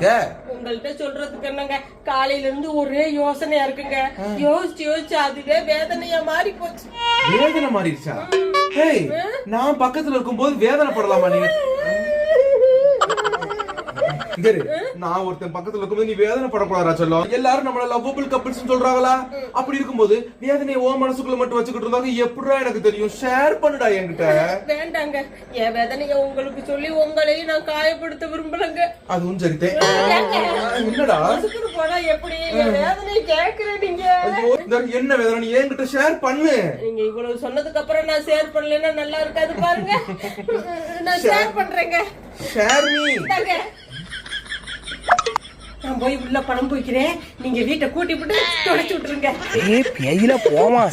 இருக்க? உங்கள்கிட்ட சொல்றதுக்கு என்னங்க, காலையில இருந்து ஒரே யோசனையா இருக்குங்க. யோசிச்சு அதுவே வேதனையா மாறி போச்சு. வேதனை மாறிடுச்சா? ஹேய், நான் பக்கத்துல இருக்கும்போது வேதனை படலாமா நீ? நான் ஒருத்தன் பக்கத்துல இருக்கும்போது நீ வேதனை படக்கூடாதா சொல்லும். எல்லாரும் நம்மள லவ்வபிள் கப்பிள்ஸ் சொல்றாங்களா? அப்படி இருக்கும்போது வேதனையை ஓ மனசுக்குள்ள மட்டும் வச்சுக்கிட்டு இருந்தாங்க எப்படிடா எனக்கு தெரியும்? ஷேர் பண்ணுடா என்கிட்ட. வேண்டாங்க, என் வேதனைய உங்களுக்கு சொல்லி உங்களையும் நான் காயப்படுத்த விரும்பலங்க. அதுவும் சரிதே. என்னடா போனா எப்படி வேதனை கேக்குறேன் நீங்க? என்ன வேதனை நீ என்கிட்ட ஷேர் பண்ணு. நீங்க இவ்வளவு சொன்னதுக்கு அப்புறம் நான் ஷேர் பண்ணலன்னா நல்லா இருக்காது பாருங்க. நான் ஷேர் பண்றேங்க. Share me. நான் போய் உள்ள பணம் போய்க்கிறேன். நீங்க வீட்டை கூட்டி போட்டு தொடச்சு விட்டுருங்க. பேயில போமா.